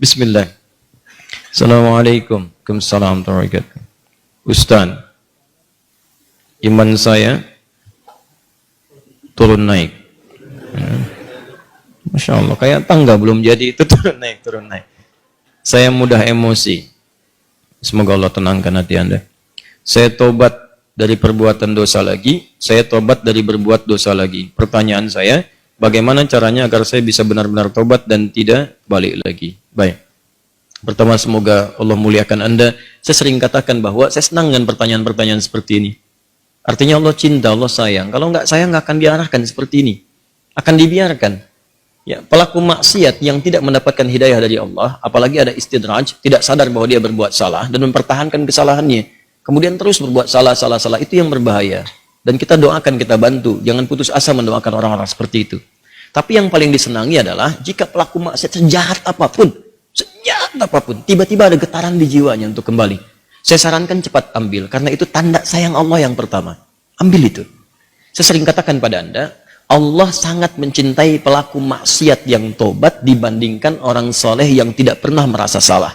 Bismillah. Assalamualaikum. Waalaikumsalam warahmatullahi wabarakatuh. Ustaz, iman saya turun naik. Masya Allah, kayak tangga belum jadi itu turun naik, turun naik. Saya mudah emosi. Semoga Allah tenangkan hati Anda. Saya tobat dari perbuatan dosa lagi, saya tobat dari berbuat dosa lagi. Pertanyaan saya, bagaimana caranya agar saya bisa benar-benar tobat dan tidak balik lagi? Baik. Pertama, semoga Allah muliakan Anda. Saya sering katakan bahwa saya senang dengan pertanyaan-pertanyaan seperti ini. Artinya Allah cinta, Allah sayang. Kalau nggak sayang, nggak akan diarahkan seperti ini. Akan dibiarkan. Ya, pelaku maksiat yang tidak mendapatkan hidayah dari Allah, apalagi ada istidraj, tidak sadar bahwa dia berbuat salah dan mempertahankan kesalahannya, kemudian terus berbuat salah, itu yang berbahaya. Dan kita doakan, kita bantu. Jangan putus asa mendoakan orang-orang seperti itu. Tapi yang paling disenangi adalah jika pelaku maksiat sejahat apapun, tiba-tiba ada getaran di jiwanya untuk kembali. Saya sarankan cepat ambil, karena itu tanda sayang Allah yang pertama. Ambil itu. Saya sering katakan pada Anda, Allah sangat mencintai pelaku maksiat yang tobat dibandingkan orang soleh yang tidak pernah merasa salah.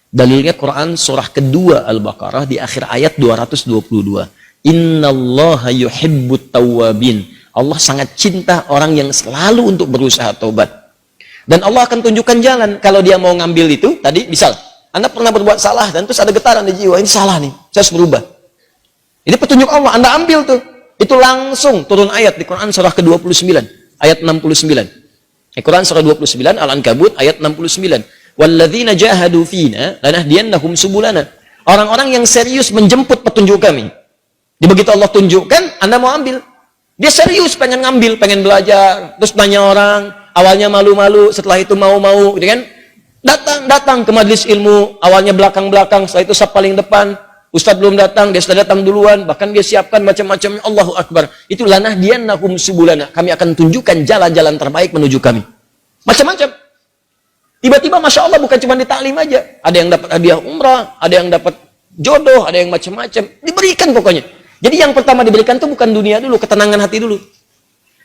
Dalilnya Quran surah kedua Al-Baqarah di akhir ayat 222. Innallaha yuhibbut tawwabin. Allah sangat cinta orang yang selalu untuk berusaha tobat. Dan Allah akan tunjukkan jalan kalau dia mau ngambil itu. Tadi misal Anda pernah berbuat salah dan terus ada getaran di jiwa, ini salah nih, saya harus berubah. Ini petunjuk Allah, Anda ambil tuh. Itu langsung turun ayat di Quran surah ke-29 ayat 69. Quran surah 29 Al-Ankabut ayat 69. Walladzina jahadu fina lanahdiyannahum subulana. Orang-orang yang serius menjemput petunjuk kami. Begitu Allah tunjukkan, Anda mau ambil. Dia serius pengen ngambil, pengen belajar, terus tanya orang, awalnya malu-malu, setelah itu mau-mau, gitu kan? Datang ke majelis ilmu, awalnya belakang-belakang, setelah itu saf paling depan. Ustadz belum datang, dia sudah datang duluan, bahkan dia siapkan macam-macam. Allahu Akbar. Itu lanahdiyannahum subulana. Kami akan tunjukkan jalan-jalan terbaik menuju kami. Macam-macam. Tiba-tiba Masya Allah bukan cuma di taklim aja. Ada yang dapat hadiah umrah, ada yang dapat jodoh, ada yang macam-macam. Diberikan pokoknya. Jadi yang pertama diberikan itu bukan dunia dulu, ketenangan hati dulu.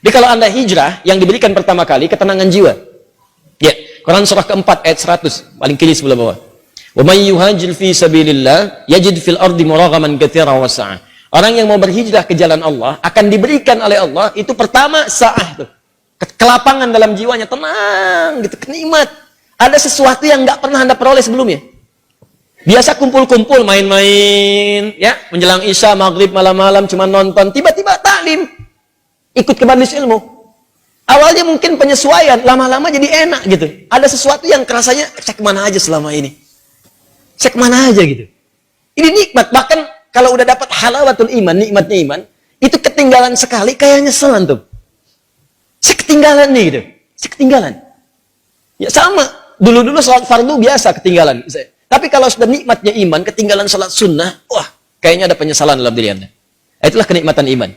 Jadi kalau Anda hijrah, yang diberikan pertama kali ketenangan jiwa. Ya, Quran surah keempat ayat 100, paling kiri sebelah bawah. Wa may yuhajir fi sabilillah yajid fil ardi muraghaman katsiran wa sa'ah. Orang yang mau berhijrah ke jalan Allah akan diberikan oleh Allah itu pertama sa'ah tuh. Kelapangan dalam jiwanya, tenang gitu, kenikmat. Ada sesuatu yang nggak pernah Anda peroleh sebelumnya. Biasa kumpul-kumpul, main-main, ya, menjelang Isya, maghrib, malam-malam cuma nonton, tiba-tiba taklim. Ikut ke majelis ilmu. Awalnya mungkin penyesuaian, lama-lama jadi enak gitu. Ada sesuatu yang rasanya saya kemana aja selama ini. Saya kemana aja gitu. Ini nikmat. Bahkan kalau udah dapat halawatul iman, nikmatnya iman, itu ketinggalan sekali kayak nyesel antum. Saya ketinggalan nih gitu. Saya ketinggalan. Ya sama. Dulu-dulu sholat fardu biasa ketinggalan. Tapi kalau sudah nikmatnya iman, ketinggalan sholat sunnah, wah, kayaknya ada penyesalan dalam diri Anda. Itulah kenikmatan iman.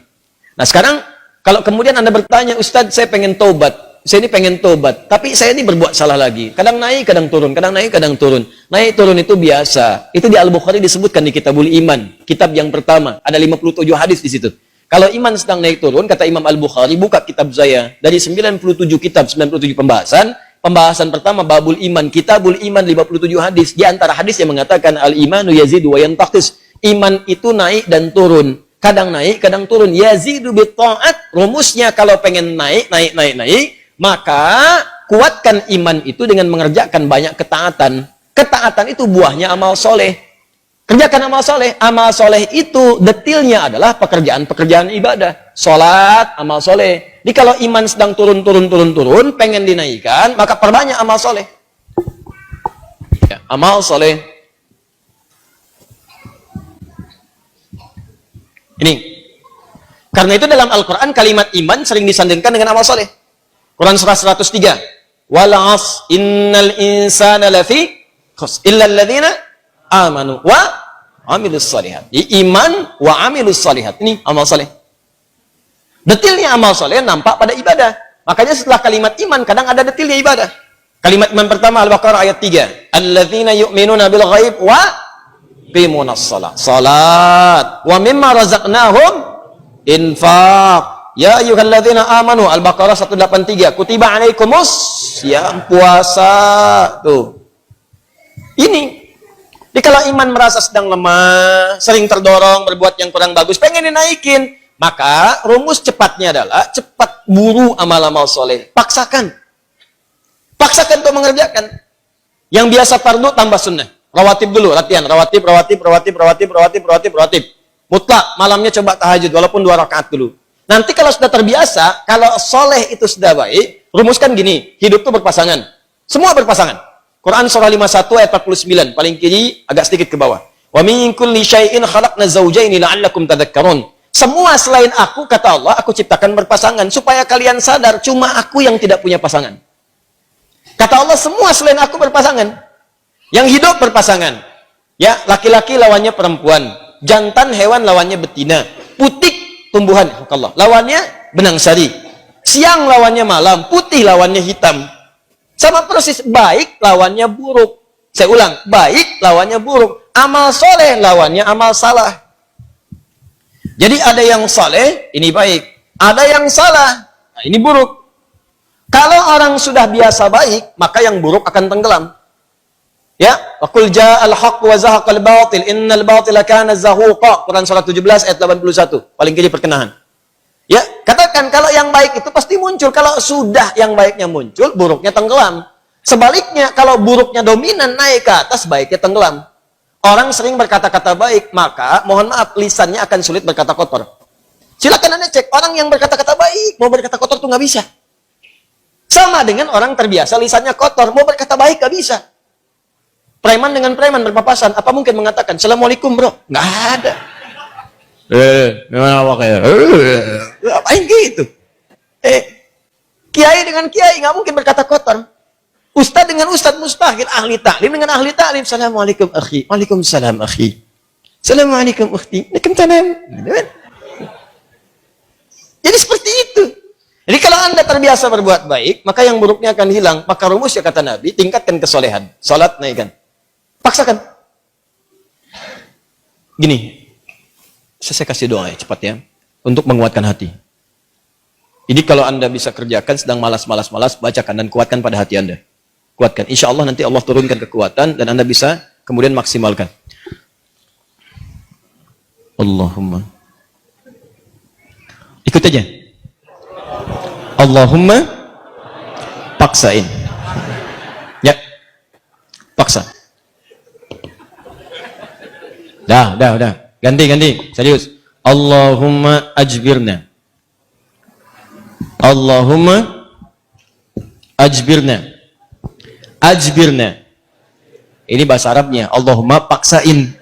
Nah sekarang, kalau kemudian Anda bertanya, Ustadz saya pengen tobat. Saya ini pengen tobat, tapi saya ini berbuat salah lagi. Kadang naik, kadang turun, kadang naik, kadang turun. Naik turun itu biasa. Itu di Al-Bukhari disebutkan di Kitabul Iman, kitab yang pertama. Ada 57 hadis di situ. Kalau iman sedang naik turun, kata Imam Al-Bukhari, buka kitab saya. Dari 97 kitab, 97 pembahasan. Pembahasan pertama, Babul Iman, Kitabul Iman, 57 hadis. Di antara hadis yang mengatakan, Al-imanu yazidu wa yantaqis. Iman itu naik dan turun. Kadang naik, kadang turun. Yazidu bitta'at. Rumusnya kalau pengen naik, maka kuatkan iman itu dengan mengerjakan banyak ketaatan. Ketaatan itu buahnya amal soleh. Kerjakan amal soleh. Amal soleh itu detilnya adalah pekerjaan-pekerjaan ibadah. Sholat, amal soleh. Jadi kalau iman sedang turun, pengen dinaikkan, maka perbanyak amal soleh. Ya, amal soleh. Ini. Karena itu dalam Al-Quran kalimat iman sering disandingkan dengan amal soleh. Quran surah 103. Wal 'as innal insana lafi khusr illa alladziina amanu wa 'amilus shalihat. Iman wa 'amilus shalihat. Ini amal saleh. Detilnya amal saleh nampak pada ibadah. Makanya setelah kalimat iman kadang ada detilnya ibadah. Kalimat iman pertama Al-Baqarah ayat 3. Alladziina yu'minuna bil ghaib wa yuqimunas shalah. Salat wa mimma razaqnahum infaq. Ya ayyuhalladzina amanu, Al-Baqarah 183. Kutiba alaikumus yang puasa. Tuh. Ini. Jadi kalau iman merasa sedang lemah, sering terdorong berbuat yang kurang bagus, pengen dinaikin, maka rumus cepatnya adalah cepat buru amal-amal soleh. Paksakan. Paksakan untuk mengerjakan. Yang biasa fardu tambah sunnah. Rawatib dulu, latihan. Rawatib. Mutlak, malamnya coba tahajud, walaupun 2 rakaat dulu. Nanti kalau sudah terbiasa, kalau soleh itu sudah baik, rumuskan gini, hidup itu berpasangan. Semua berpasangan. Quran surah 51 ayat 49, paling kiri agak sedikit ke bawah. Wa min kulli syai'in khalaqna zawjaini la'allakum tadhakkarun. Semua selain aku, kata Allah, aku ciptakan berpasangan supaya kalian sadar cuma aku yang tidak punya pasangan. Kata Allah, semua selain aku berpasangan. Yang hidup berpasangan. Ya, laki-laki lawannya perempuan, jantan hewan lawannya betina, putik tumbuhan Allah lawannya benang sari, siang lawannya malam, putih lawannya hitam. Sama persis, baik lawannya buruk. Saya ulang, baik lawannya buruk. Amal soleh lawannya amal salah. Jadi ada yang soleh, ini baik. Ada yang salah, nah ini buruk. Kalau orang sudah biasa baik, maka yang buruk akan tenggelam. Ya, waqul ja'al haqq wa zahaqal batil, innal batila kana zahuqa. Quran surah 17 ayat 81. Paling kiri perkenahan. Ya, katakan kalau yang baik itu pasti muncul. Kalau sudah yang baiknya muncul, buruknya tenggelam. Sebaliknya, kalau buruknya dominan naik ke atas, baiknya tenggelam. Orang sering berkata-kata baik, maka mohon maaf, lisannya akan sulit berkata kotor. Silakan Anda cek, orang yang berkata-kata baik, mau berkata kotor tuh nggak bisa. Sama dengan orang terbiasa lisannya kotor, mau berkata baik nggak bisa. Preman dengan preman berpapasan, apa mungkin mengatakan, Assalamualaikum bro? Nggak ada. Gimana awaknya? Apain gitu? Kiai dengan kiai nggak mungkin berkata kotor. Ustadz dengan ustadz mustahil. Ahli taklim dengan ahli taklim. Assalamualaikum akhi. Waalaikumsalam akhi. Assalamualaikum ukhti. Waalaikumsalam. Jadi seperti itu. Jadi kalau Anda terbiasa berbuat baik, maka yang buruknya akan hilang. Maka rumusnya kata Nabi, tingkatkan kesolehan. Salat naikkan. Paksakan. Gini. Saya kasih doa ya, cepat ya. Untuk menguatkan hati. Jadi kalau Anda bisa kerjakan, sedang malas, bacakan dan kuatkan pada hati Anda. Kuatkan. Insya Allah nanti Allah turunkan kekuatan dan Anda bisa kemudian maksimalkan. Allahumma. Ikut aja. Allahumma paksain. Ya. Paksa. Dah. Ganti. Serius. Allahumma ajbirna. Allahumma ajbirna. Ajbirna. Ini bahasa Arabnya. Allahumma paksain.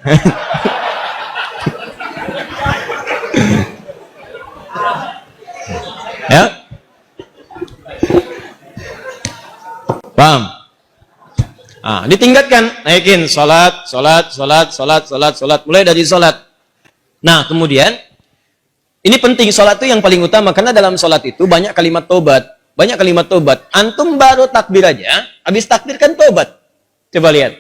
Ya? Paham? Ditingkatkan, naikin salat, mulai dari salat. Nah, kemudian ini penting, salat itu yang paling utama karena dalam salat itu banyak kalimat tobat. Antum baru takbir aja, habis takbir kan tobat. Coba lihat.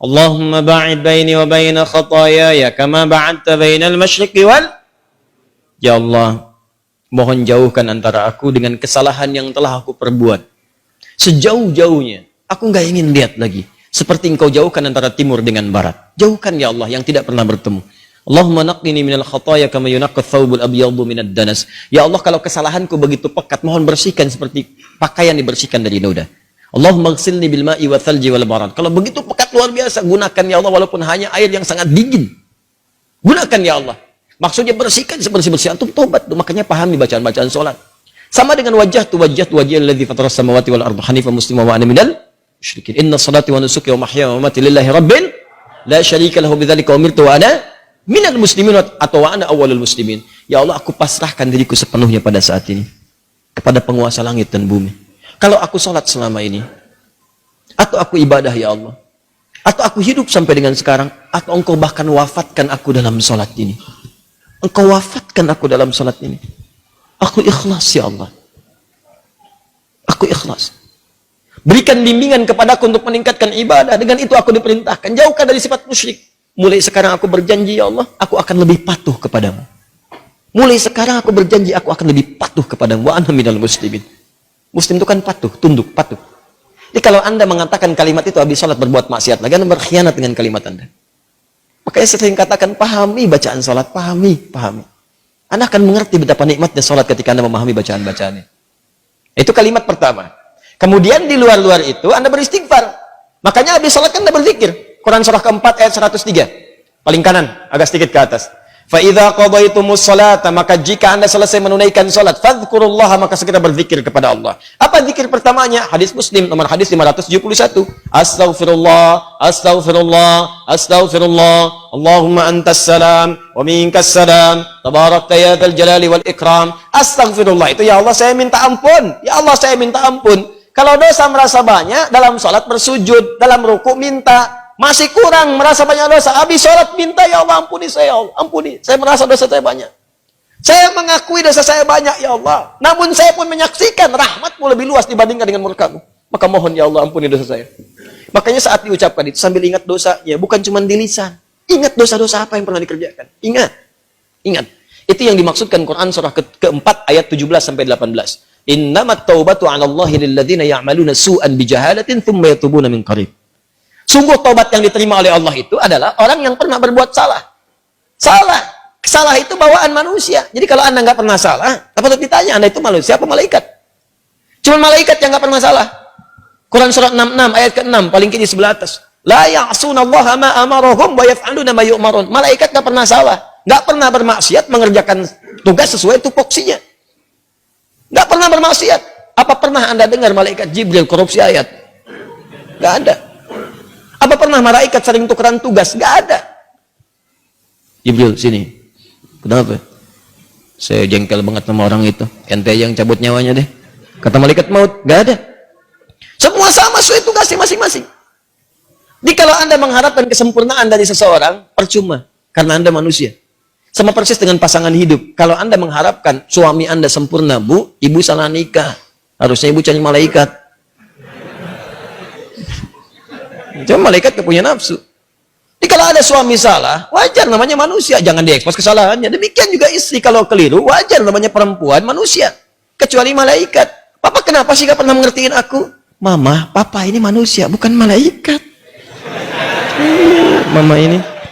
Allahumma ba'id baini wa baina khataaya kama ba'adta bainal masyriqi wal. Ya Allah, mohon jauhkan antara aku dengan kesalahan yang telah aku perbuat. Sejauh-jauhnya. Aku nggak ingin lihat lagi. Seperti engkau jauhkan antara timur dengan barat. Jauhkan ya Allah yang tidak pernah bertemu. Allahumma naqqini minal khataaya kama yunaqqat thawbul abyadu minad danas. Ya Allah, kalau kesalahanku begitu pekat, mohon bersihkan seperti pakaian dibersihkan dari noda. Allahumma ghsilni bil ma'i wa thalji wal barad. Kalau begitu pekat luar biasa, gunakan ya Allah walaupun hanya air yang sangat dingin. Gunakan ya Allah. Maksudnya bersihkan sebersih-bersih. Antum tobat, makanya pahami bacaan-bacaan salat. Sama dengan wajah wajhal ladzi fataras samawati wal arda hanifan musliman wa ana minal musyrikin. Inna salati wa nusuki wa mahyaya wa mamati lillahi rabbil la syarika lahu bidzalika umirtu wa ana minal muslimin atau wa ana awwalul muslimin. Ya Allah, aku pasrahkan diriku sepenuhnya pada saat ini kepada penguasa langit dan bumi. Kalau aku salat selama ini, atau aku ibadah ya Allah, atau aku hidup sampai dengan sekarang, atau engkau bahkan wafatkan aku dalam salat ini. Engkau wafatkan aku dalam salat ini. Aku ikhlas ya Allah. Aku ikhlas. Berikan bimbingan kepadaku untuk meningkatkan ibadah. Dengan itu aku diperintahkan. Jauhkan dari sifat musyrik. Mulai sekarang aku berjanji ya Allah, aku akan lebih patuh kepadamu. Mulai sekarang aku berjanji, aku akan lebih patuh kepadamu. Wa ana minal muslimin. Muslim itu kan patuh, tunduk, patuh. Jadi kalau Anda mengatakan kalimat itu habis sholat berbuat maksiat lagi, Anda berkhianat dengan kalimat Anda. Makanya sering katakan, pahami bacaan sholat, pahami. Anda akan mengerti betapa nikmatnya sholat ketika Anda memahami bacaan-bacaannya. Itu kalimat pertama. Kemudian di luar-luar itu Anda beristighfar. Makanya habis sholat kan Anda berzikir. Quran surah keempat ayat 103. Paling kanan, agak sedikit ke atas. فَإِذَا قَضَيْتُمُ الصَّلَاةَ, maka jika Anda selesai menunaikan salat, fadhkurullaha, maka segera berzikir kepada Allah. Apa zikir pertamanya? Hadis Muslim nomor hadis 571. Astaghfirullah, astaghfirullah, astaghfirullah. Allahumma antas salam wa minkas salam. Tabarakta ya dzal jalali wal ikram. Astaghfirullah itu, ya Allah saya minta ampun. Ya Allah saya minta ampun. Kalau dosa merasa banyak, dalam salat bersujud, dalam ruku minta. Masih kurang, merasa banyak dosa. Habis sholat minta, ya Allah ampuni saya, ya Allah. Ampuni, saya merasa dosa saya banyak. Saya mengakui dosa saya banyak, ya Allah. Namun saya pun menyaksikan rahmatmu lebih luas dibandingkan dengan murkamu. Maka mohon, ya Allah ampuni dosa saya. Makanya saat diucapkan itu sambil ingat dosanya, bukan cuma di lisan. Ingat dosa-dosa apa yang pernah dikerjakan. Ingat. Itu yang dimaksudkan Quran surah keempat ayat 17-18. Innamat taubatu 'ala Allahi lilladzina ya'maluna su'an bijahalatin thumma yatubuna min qarib. Sungguh tobat yang diterima oleh Allah itu adalah orang yang pernah berbuat salah. Salah itu bawaan manusia. Jadi kalau Anda nggak pernah salah, patut ditanya, Anda itu manusia apa malaikat? Cuma malaikat yang nggak pernah salah. Quran surat 66 ayat ke-6 paling kiri sebelah atas. La ya'sunallaha ma amarahum wa yaf'aluna ma yu'marun. Malaikat nggak pernah salah, nggak pernah bermaksiat, mengerjakan tugas sesuai tupoksinya. Nggak pernah bermaksiat. Apa pernah Anda dengar malaikat Jibril korupsi ayat? Nggak ada. Apa pernah malaikat sering tukeran tugas? Nggak ada. Jibril, sini. Kenapa? Saya jengkel banget sama orang itu. Ente yang cabut nyawanya deh. Kata malaikat maut, nggak ada. Semua sama sesuai tugasnya masing-masing. Jadi kalau Anda mengharapkan kesempurnaan dari seseorang, percuma. Karena Anda manusia. Sama persis dengan pasangan hidup. Kalau Anda mengharapkan suami Anda sempurna, Bu, Ibu salah nikah. Harusnya Ibu cari malaikat. Cuma malaikat punya nafsu. Jadi kalau ada suami salah, wajar namanya manusia, jangan diekspos kesalahannya. Demikian juga istri kalau keliru, wajar namanya perempuan manusia. Kecuali malaikat. Papa kenapa sih gak pernah mengertiin aku? Mama, papa ini manusia, bukan malaikat.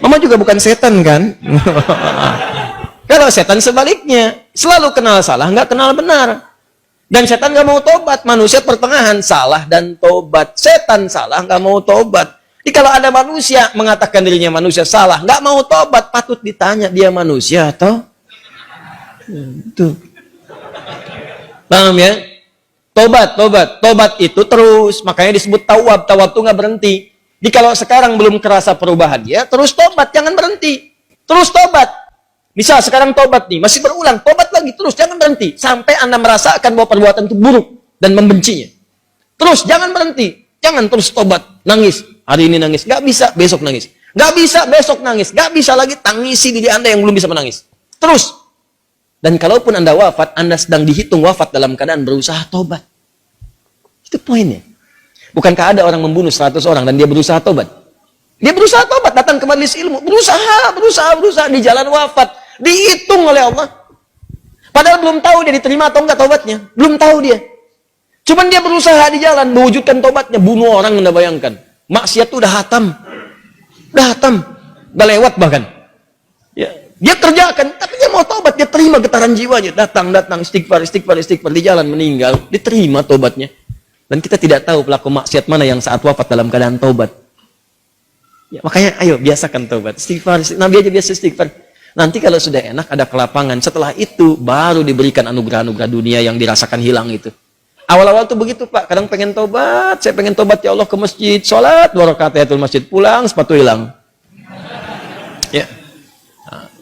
Mama juga bukan setan kan? Kalau setan sebaliknya, selalu kenal salah, nggak kenal benar. Dan setan nggak mau tobat. Manusia pertengahan, salah dan tobat. Setan salah, nggak mau tobat. Jadi kalau ada manusia mengatakan dirinya manusia salah, nggak mau tobat, patut ditanya dia manusia atau? Itu. Paham ya? Tobat itu terus. Makanya disebut tawab. Tawab itu nggak berhenti. Jadi kalau sekarang belum kerasa perubahan dia, terus tobat, jangan berhenti. Terus tobat. Misal sekarang tobat nih, masih berulang, tobat lagi, terus jangan berhenti. Sampai Anda merasakan bahwa perbuatan itu buruk dan membencinya. Terus, jangan berhenti. Jangan terus tobat, nangis. Hari ini nangis, nggak bisa, besok nangis. Nggak bisa, besok nangis. Nggak bisa lagi, tangisi diri Anda yang belum bisa menangis. Terus. Dan kalaupun Anda wafat, Anda sedang dihitung wafat dalam keadaan berusaha tobat. Itu poinnya. Bukankah ada orang membunuh 100 orang dan dia berusaha tobat? Dia berusaha tobat, datang ke majelis ilmu. Berusaha di jalan wafat. Dihitung oleh Allah. Padahal belum tahu dia diterima atau enggak tobatnya. Belum tahu dia. Cuman dia berusaha di jalan mewujudkan tobatnya. Bunuh orang, Anda bayangkan. Maksiat itu udah hatam. Udah lewat bahkan. Ya. Dia kerjakan, tapi dia mau tobat. Dia terima getaran jiwanya. Datang, istighfar. Di jalan meninggal. Diterima tobatnya. Dan kita tidak tahu pelaku maksiat mana yang saat wafat dalam keadaan tobat. Ya, makanya ayo biasakan tobat. Istighfar. Nabi aja biasa istighfar. Nanti kalau sudah enak, ada kelapangan. Setelah itu, baru diberikan anugerah-anugerah dunia yang dirasakan hilang itu. Awal-awal tuh begitu, Pak. Kadang pengen tobat. Saya pengen tobat, ya Allah, ke masjid. Sholat, 2 rakaat tahiyatul masjid. Pulang, sepatu hilang. Ya.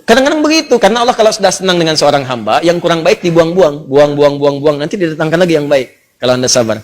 Kadang-kadang begitu. Karena Allah kalau sudah senang dengan seorang hamba, yang kurang baik dibuang-buang. Buang. Nanti didatangkan lagi yang baik. Kalau Anda sabar.